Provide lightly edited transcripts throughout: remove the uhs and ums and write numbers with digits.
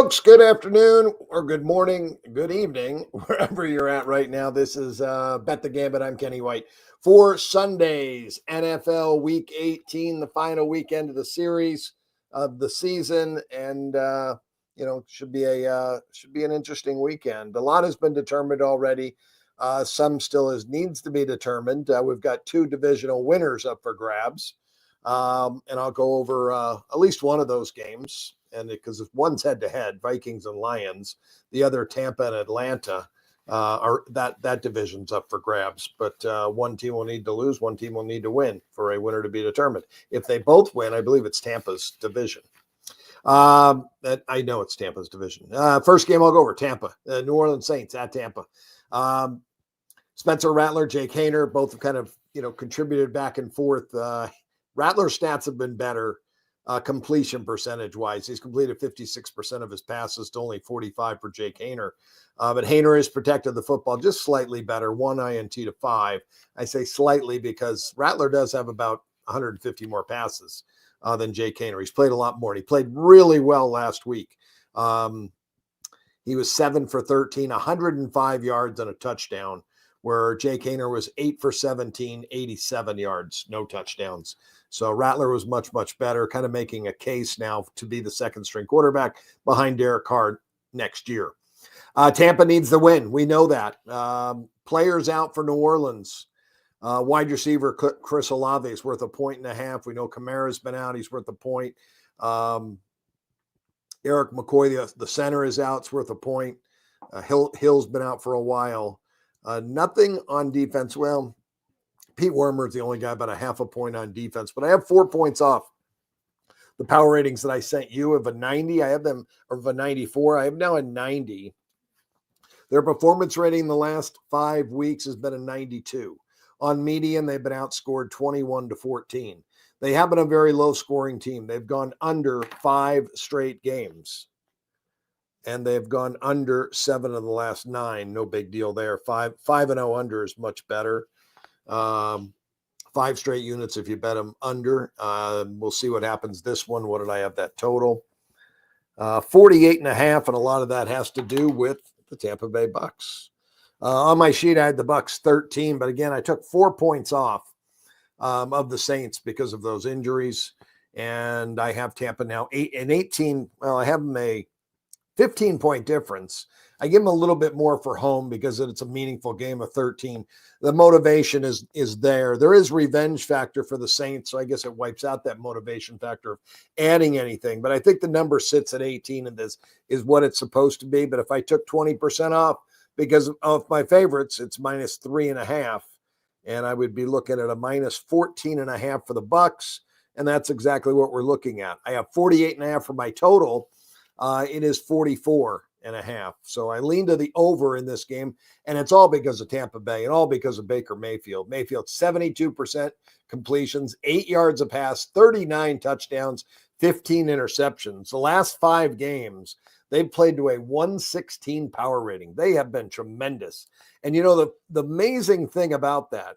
folks. Good afternoon or good morning, good evening, wherever you're at right now. This is Bet the Gambit. I'm Kenny White. For Sunday's NFL Week 18, the final weekend of the series of the season, and should be an interesting weekend. A lot has been determined already. Some still needs to be determined. We've got two divisional winners up for grabs, and I'll go over at least one of those games. And because if one's head-to-head, Vikings and Lions, the other Tampa and Atlanta, are that division's up for grabs. But one team will need to lose, one team will need to win for a winner to be determined. If they both win, I believe it's Tampa's division. I know it's Tampa's division. First game I'll go over, Tampa. New Orleans Saints at Tampa. Spencer Rattler, Jake Haener, both have kind of contributed back and forth. Rattler's stats have been better. Completion percentage-wise. He's completed 56% of his passes to only 45 for Jake Haener. But Haener has protected the football just slightly better, 1 INT to 5. I say slightly because Rattler does have about 150 more passes than Jake Haener. He's played a lot more, and he played really well last week. He was 7 for 13, 105 yards and a touchdown, where Jake Haener was 8 for 17, 87 yards, no touchdowns. So Rattler was much, much better, kind of making a case now to be the second string quarterback behind Derek Carr next year. Tampa needs the win. We know that. Players out for New Orleans. Wide receiver Chris Olave is worth 1.5. We know Kamara's been out. He's worth 1 point. Eric McCoy, the center, is out. It's worth 1 point. Hill's been out for a while. Nothing on defense. Well, Pete Wermer's the only guy about 0.5 point on defense, but I have 4 points off the power ratings that I sent you of a 90. I have them of a 94. I have now a 90. Their performance rating the last 5 weeks has been a 92. On median, they've been outscored 21-14. They have been a very low scoring team. They've gone under 5 straight games, and they've gone under 7 of the last 9. No big deal there. 5-0 under is much better. 5 straight units if you bet them under. We'll see what happens this one. What did I have that total? 48.5, and a lot of that has to do with the Tampa Bay Bucks. On my sheet, I had the Bucks 13, but again, I took 4 points off of the Saints because of those injuries, and I have Tampa now 18. Well, I have them a 15-point difference. I give them a little bit more for home because it's a meaningful game of 13. The motivation is there. There is revenge factor for the Saints, so I guess it wipes out that motivation factor of adding anything. But I think the number sits at 18, and this is what it's supposed to be. But if I took 20% off because of my favorites, it's -3.5, and I would be looking at a -14.5 for the Bucks, and that's exactly what we're looking at. I have 48.5 for my total. It is 44.5. So I lean to the over in this game, and it's all because of Tampa Bay and all because of Baker Mayfield. Mayfield, 72% completions, 8 yards a pass, 39 touchdowns, 15 interceptions. The last 5 games, they've played to a 116 power rating. They have been tremendous. And the amazing thing about that,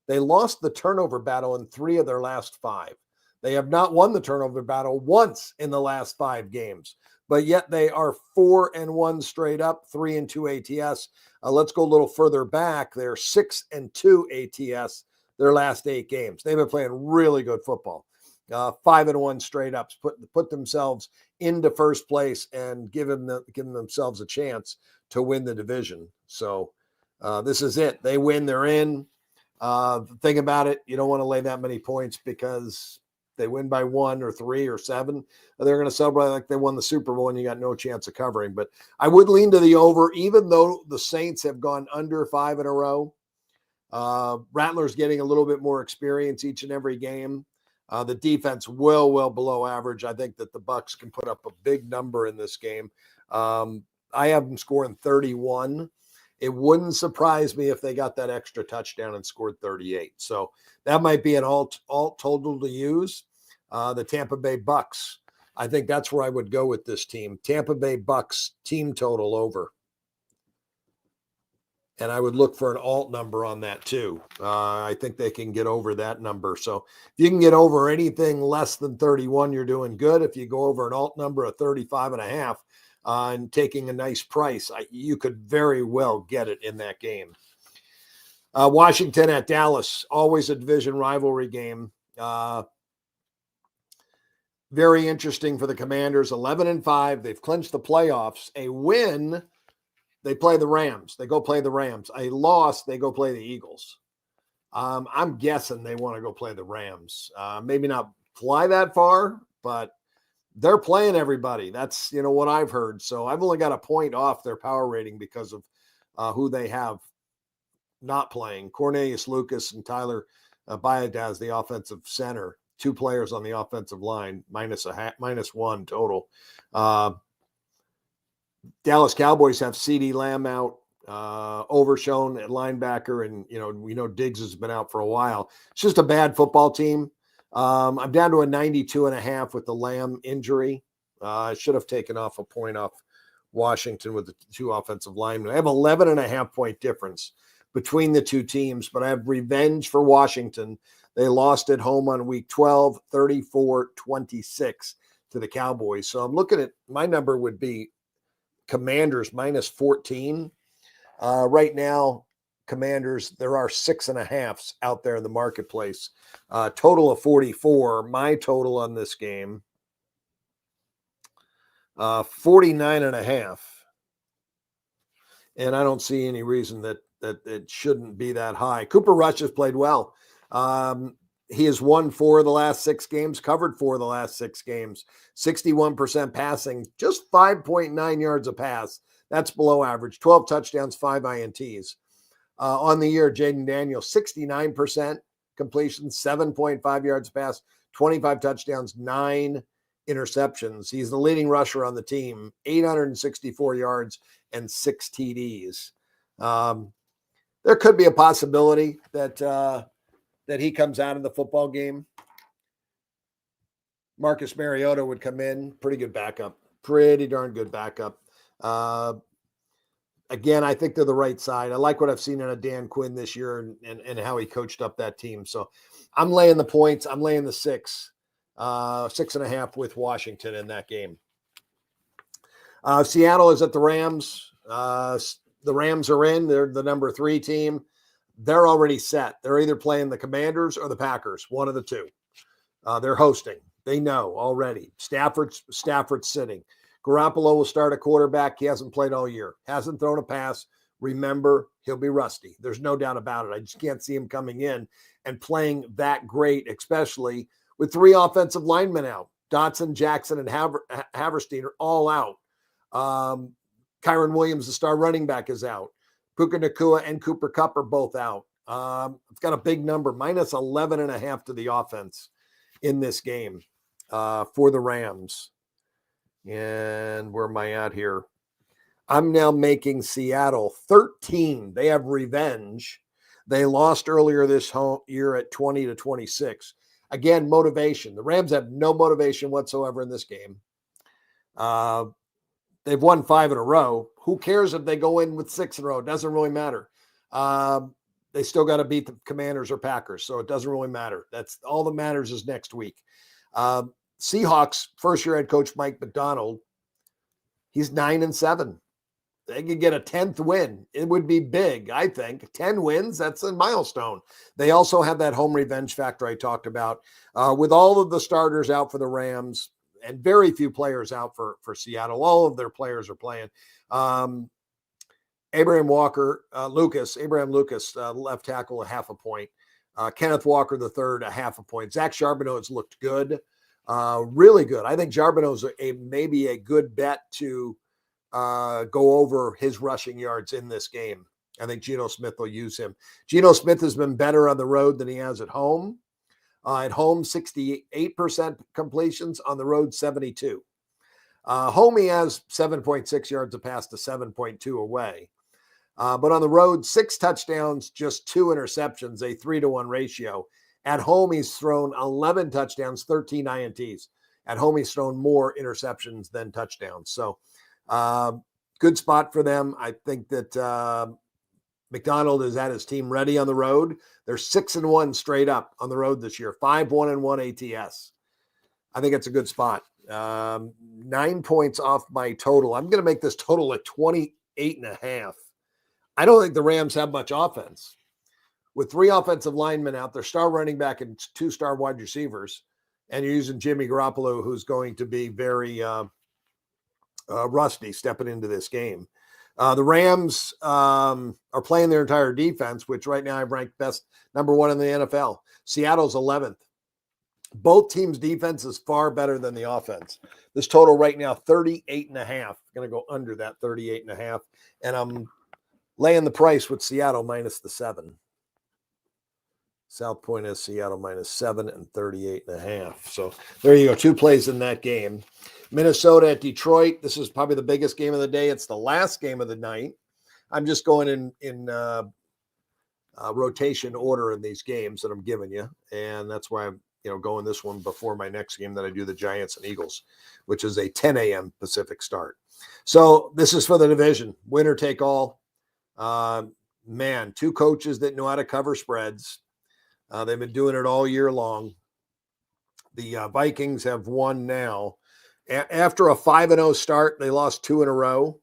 they lost the turnover battle in 3 of their last 5. They have not won the turnover battle once in the last 5 games, but yet they are 4-1 straight up, 3-2 ATS. Let's go a little further back. They're 6-2 ATS their last 8 games. They've been playing really good football. 5-1 straight ups, put themselves into first place and giving themselves a chance to win the division. So this is it. They win, they're in. The thing about it, you don't want to lay that many points because they win by 1 or 3 or 7, they're going to celebrate like they won the Super Bowl and you got no chance of covering. But I would lean to the over, even though the Saints have gone under 5 in a row. Rattler's getting a little bit more experience each and every game. The defense well below average. I think that the Bucks can put up a big number in this game. I have them scoring 31. It wouldn't surprise me if they got that extra touchdown and scored 38. So that might be an alt total to use. The Tampa Bay Bucks. I think that's where I would go with this team. Tampa Bay Bucks team total over. And I would look for an alt number on that too. I think they can get over that number. So if you can get over anything less than 31, you're doing good. If you go over an alt number of 35.5, and taking a nice price, you could very well get it in that game. Washington at Dallas, always a division rivalry game. Very interesting for the Commanders, 11-5. They've clinched the playoffs. A win, they play the Rams. They go play the Rams. A loss, they go play the Eagles. I'm guessing they want to go play the Rams. Maybe not fly that far, but they're playing everybody. That's, what I've heard. So I've only got a point off their power rating because of who they have not playing. Cornelius Lucas and Tyler Biadasz, the offensive center, 2 players on the offensive line, -1 total. Dallas Cowboys have CeeDee Lamb out, Overshown at linebacker, and we know Diggs has been out for a while. It's just a bad football team. I'm down to a 92.5 with the Lamb injury. I should have taken off a point off Washington with the 2 offensive linemen. I have 11.5 point difference between the 2 teams, but I have revenge for Washington. They lost at home on week 12, 34-26 to the Cowboys. So I'm looking at, my number would be Commanders -14. Right now, Commanders, there are 6.5s out there in the marketplace. Total of 44. My total on this game, 49.5. And I don't see any reason that it shouldn't be that high. Cooper Rush has played well. He has won 4 of the last 6 games, covered 4 of the last 6 games, 61% passing, just 5.9 yards a pass. That's below average. 12 touchdowns, 5 INTs. On the year, Jaden Daniels, 69% completion, 7.5 yards a pass, 25 touchdowns, 9 interceptions. He's the leading rusher on the team, 864 yards and 6 TDs. There could be a possibility that he comes out of the football game. Marcus Mariota would come in, pretty good backup, pretty darn good backup. Again, I think they're the right side. I like what I've seen out of Dan Quinn this year and how he coached up that team. So I'm laying the points. I'm laying the 6.5 with Washington in that game. Seattle is at the Rams. The Rams are in. They're the number 3 team. They're already set. They're either playing the Commanders or the Packers, one of the 2. They're hosting. They know already. Stafford's sitting. Garoppolo will start a quarterback. He hasn't played all year. Hasn't thrown a pass. Remember, he'll be rusty. There's no doubt about it. I just can't see him coming in and playing that great, especially with 3 offensive linemen out. Dotson, Jackson, and Haverstein are all out. Kyron Williams, the star running back, is out. Puka Nacua and Cooper Kupp are both out. It's got a big number, -11.5 to the offense in this game for the Rams. And where am I at here? I'm now making Seattle 13. They have revenge. They lost earlier this year at 20-26. Again, motivation. The Rams have no motivation whatsoever in this game. They've won 5 in a row. Who cares if they go in with 6 in a row? It doesn't really matter. They still got to beat the Commanders or Packers, so it doesn't really matter. That's all that matters is next week. Seahawks, first-year head coach Mike Macdonald, he's 9-7. They could get a 10th win. It would be big, I think. 10 wins, that's a milestone. They also have that home revenge factor I talked about. With all of the starters out for the Rams and very few players out for Seattle, all of their players are playing. Abraham Lucas, left tackle, 0.5 point. Kenneth Walker, the third, 0.5 point. Zach Charbonneau has looked good, really good. I think Charbonneau's maybe a good bet to go over his rushing yards in this game. I think Geno Smith will use him. Geno Smith has been better on the road than he has at home. At home, 68% completions. On the road, 72%. Home, he has 7.6 yards a pass to 7.2 away. But on the road, 6 touchdowns, just 2 interceptions, a 3-to-1 ratio. At home, he's thrown 11 touchdowns, 13 INTs. At home, he's thrown more interceptions than touchdowns. So good spot for them. I think that McDonald has had his team ready on the road. They're 6-1 straight up on the road this year, 5-1-1 ATS. I think it's a good spot. 9 points off my total. I'm going to make this total at 28.5. I don't think the Rams have much offense. With 3 offensive linemen out, their star running back and 2 star wide receivers, and you're using Jimmy Garoppolo, who's going to be very rusty stepping into this game. The Rams are playing their entire defense, which right now I've ranked best number 1 in the NFL. Seattle's 11th. Both teams' defense is far better than the offense. This total right now, 38.5. Going to go under that 38.5. And I'm laying the price with Seattle minus the 7. South Point is Seattle minus 7 and 38.5. So there you go. 2 plays in that game. Minnesota at Detroit. This is probably the biggest game of the day. It's the last game of the night. I'm just going in rotation order in these games that I'm giving you. And that's why I'm going this one before my next game that I do, the Giants and Eagles, which is a 10 a.m. Pacific start. So this is for the division. Winner take all. 2 coaches that know how to cover spreads. They've been doing it all year long. The Vikings have won now. After a 5-0 start, they lost 2 in a row.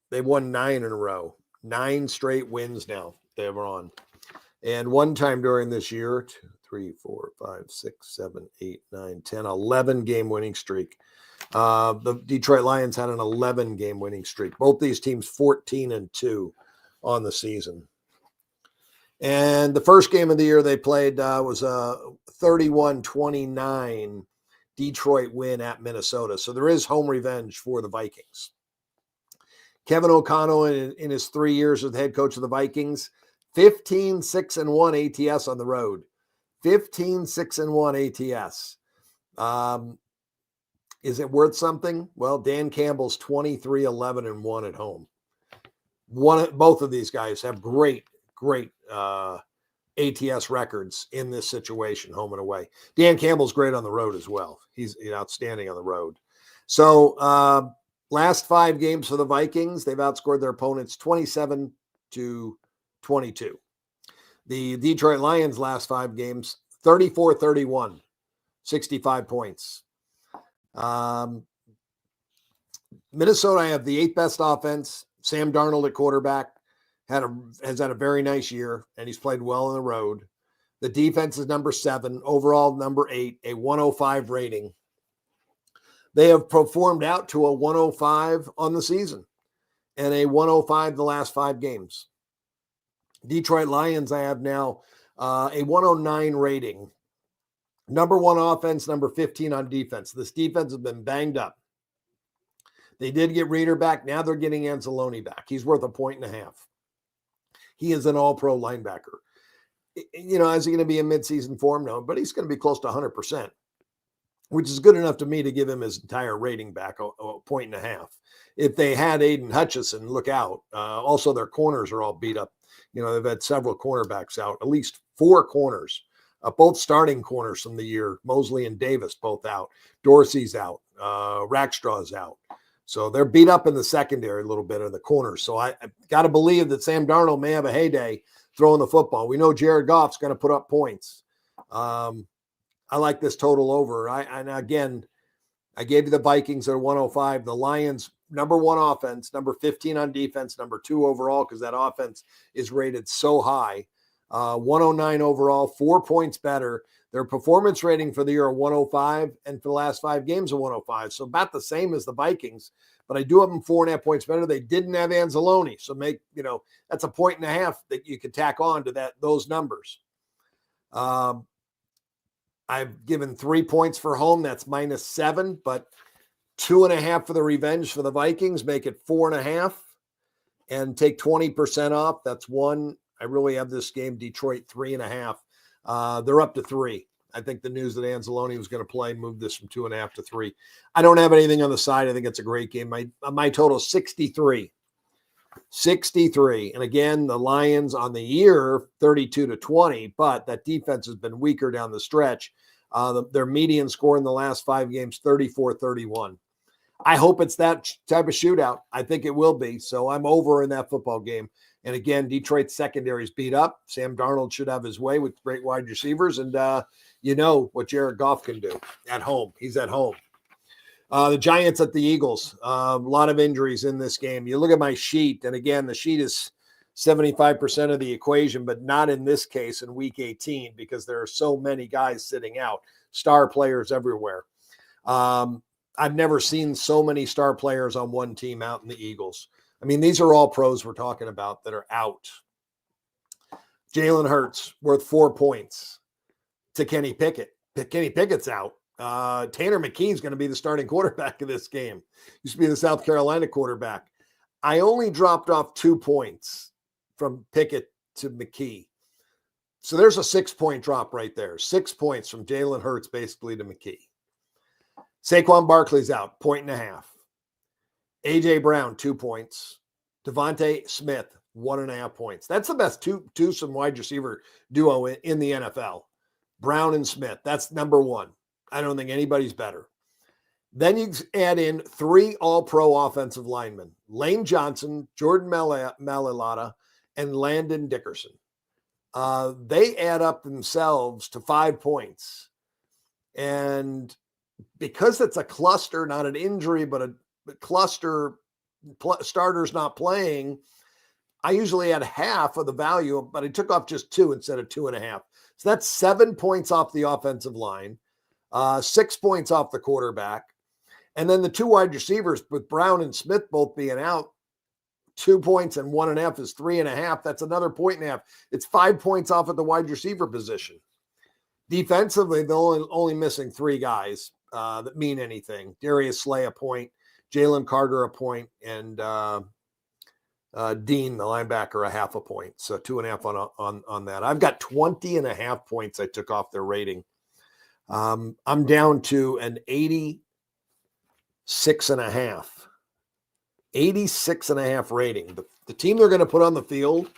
They won 9 in a row. 9 straight wins now they're on. And one time during this year, 2, 3, 4, 5, 6, 7, 8, 9, 10, 11 game winning streak. The Detroit Lions had an 11 game winning streak. Both these teams 14-2 on the season. And the first game of the year they played was a 31-29 Detroit win at Minnesota. So there is home revenge for the Vikings. Kevin O'Connell, in his 3 years as the head coach of the Vikings, 15-6-1 ATS on the road. 15-6-1 ATS. Is it worth something? Well, Dan Campbell's 23-11-1 at home. Both of these guys have great ATS records in this situation, home and away. Dan Campbell's great on the road as well. He's outstanding on the road. So last 5 games for the Vikings, they've outscored their opponents 27-22. The Detroit Lions last 5 games, 34-31, 65 points. Minnesota, I have the 8th best offense. Sam Darnold at quarterback has had a very nice year, and he's played well on the road. The defense is number 7, overall number 8, a 105 rating. They have performed out to a 105 on the season and a 105 the last 5 games. Detroit Lions, I have now a 109 rating. Number 1 offense, number 15 on defense. This defense has been banged up. They did get Reeder back. Now they're getting Anzalone back. He's worth 1.5 points. He is an all-pro linebacker. Is he going to be in midseason form? No, but he's going to be close to 100%, which is good enough to me to give him his entire rating back, 1.5 points. If they had Aiden Hutchinson, look out. Also, their corners are all beat up. They've had several cornerbacks out, at least 4 corners, both starting corners from the year. Mosley and Davis both out. Dorsey's out. Rackstraw's out. So they're beat up in the secondary a little bit in the corners. So I got to believe that Sam Darnold may have a heyday throwing the football. We know Jared Goff's going to put up points. I like this total over. And again, I gave you the Vikings at 105. The Lions, number 1 offense, number 15 on defense, number 2 overall, because that offense is rated so high. 109 overall, 4 points better. Their performance rating for the year are 105, and for the last 5 games are 105. So about the same as the Vikings, but I do have them 4.5 points better. They didn't have Anzalone, so that's 1.5 points that you could tack on to those numbers. I've given 3 points for home. That's -7, but 2.5 for the revenge for the Vikings, make it 4.5, and take 20% off. That's 1. I really have this game, Detroit 3.5. They're up to 3. I think the news that Anzalone was going to play moved this from 2.5 to 3. I don't have anything on the side. I think it's a great game. My total is 63. 63. And again, the Lions on the year, 32-20, but that defense has been weaker down the stretch. Their median score in the last 5 games, 34-31. I hope it's that type of shootout. I think it will be. So I'm over in that football game. And again, Detroit's secondary's beat up. Sam Darnold should have his way with great wide receivers. And you know what Jared Goff can do at home. He's at home. The Giants at the Eagles. A lot of injuries in this game. You look at my sheet, and again, the sheet is 75% of the equation, but not in this case in week 18 because there are so many guys sitting out, star players everywhere. I've never seen so many star players on one team out in the Eagles. I mean, these are all pros we're talking about that are out. Jalen Hurts worth 4 points to Kenny Pickett. Kenny Pickett's out. Tanner McKee's going to be the starting quarterback of this game. Used to be the South Carolina quarterback. I only dropped off 2 points from Pickett to McKee. So there's a 6-point drop right there. 6 points from Jalen Hurts basically to McKee. Saquon Barkley's out, 1.5. A.J. Brown, 2 points. Devontae Smith, 1.5 points. That's the best twosome wide receiver duo in the NFL. Brown and Smith. That's number one. I don't think anybody's better. Then you add in 3 all-pro offensive linemen, Lane Johnson, Jordan Mailata, and Landon Dickerson. They add up themselves to 5 points. And because it's a cluster, not an injury, but a cluster, starters not playing, I usually had half of the value, but I took off just 2 instead of 2.5. So that's 7 points off the offensive line, 6 points off the quarterback. And then the 2 wide receivers with Brown and Smith both being out, 2 points and 1.5 is 3.5. That's another 1.5. It's 5 points off at the wide receiver position. Defensively, they're only missing 3 guys that mean anything. Darius Slay a point, Jalen Carter a point, and Dean, the linebacker, a 0.5 point. So 2.5 on that. I've got 20.5 points I took off their rating. I'm down to an 86.5. 86.5 rating. The team they're going to put on the field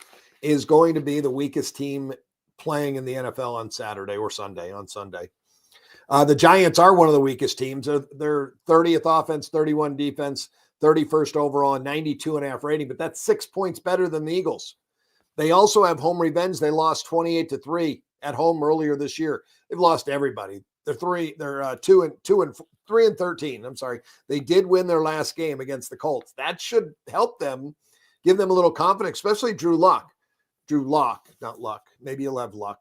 is going to be the weakest team playing in the NFL on Saturday or Sunday. On Sunday, the Giants are one of the weakest teams. They're 30th offense, 31 defense, 31st overall, and 92.5 rating. But that's 6 points better than the Eagles. They also have home revenge. They lost 28-3 at home earlier this year. They've lost everybody. They're 3-13. I'm sorry. They did win their last game against the Colts. That should help them, give them a little confidence, especially Drew Lock, not Luck. Maybe you'll have luck.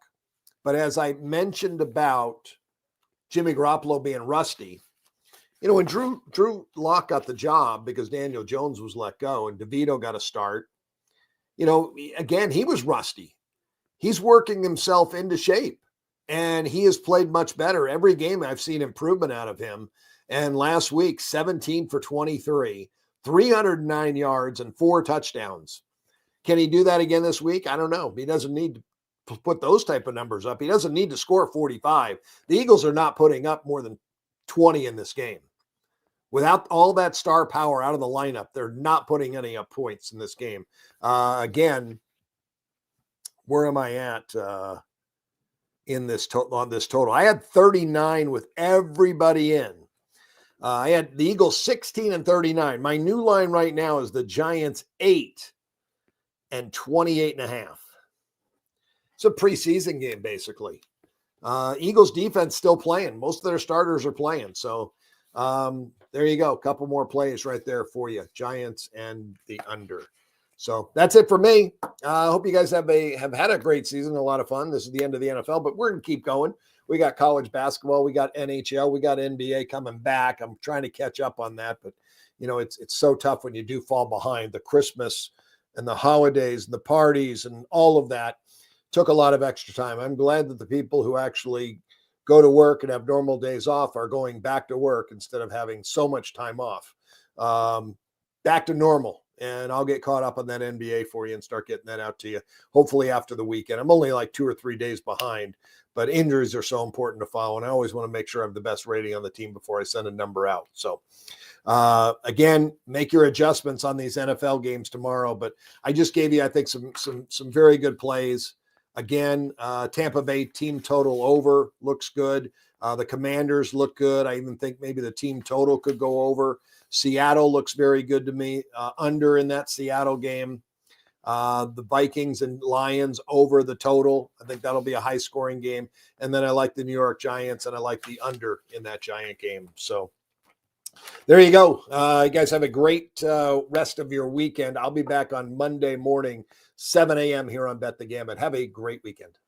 But as I mentioned about Jimmy Garoppolo being rusty, you know, when Drew Lock got the job because Daniel Jones was let go and DeVito got a start, you know, again, he was rusty. He's working himself into shape. And he has played much better. Every game I've seen improvement out of him. And last week, 17 for 23, 309 yards and 4 touchdowns. Can he do that again this week? I don't know. He doesn't need to put those type of numbers up. He doesn't need to score 45. The Eagles are not putting up more than 20 in this game. Without all that star power out of the lineup, they're not putting any up points in this game. Again, where am I at? In this on this total. I had 39 with everybody in. I had the Eagles 16 and 39. My new line right now is the Giants 8 and 28.5. It's a preseason game, basically. Eagles defense still playing. Most of their starters are playing. So there you go. A couple more plays right there for you. Giants and the under. So that's it for me. I hope you guys have had a great season, a lot of fun. This is the end of the NFL, but we're going to keep going. We got college basketball, we got NHL, we got NBA coming back. I'm trying to catch up on that, but you know, it's so tough when you do fall behind. The Christmas and the holidays and the parties and all of that took a lot of extra time. I'm glad that the people who actually go to work and have normal days off are going back to work instead of having so much time off. Back to normal. And I'll get caught up on that NBA for you and start getting that out to you, hopefully after the weekend. I'm only like 2 or 3 days behind, but injuries are so important to follow. And I always want to make sure I have the best rating on the team before I send a number out. So again, make your adjustments on these NFL games tomorrow. But I just gave you, I think, some very good plays. Again, Tampa Bay team total over looks good. The Commanders look good. I even think maybe the team total could go over. Seattle looks very good to me. Under in that Seattle game. the Vikings and Lions over the total. I think that'll be a high scoring game. And then I like the New York Giants, and I like the under in that Giant game. So there you go. You guys have a great rest of your weekend. I'll be back on Monday morning, 7 a.m. here on Bet the Gambit. Have a great weekend.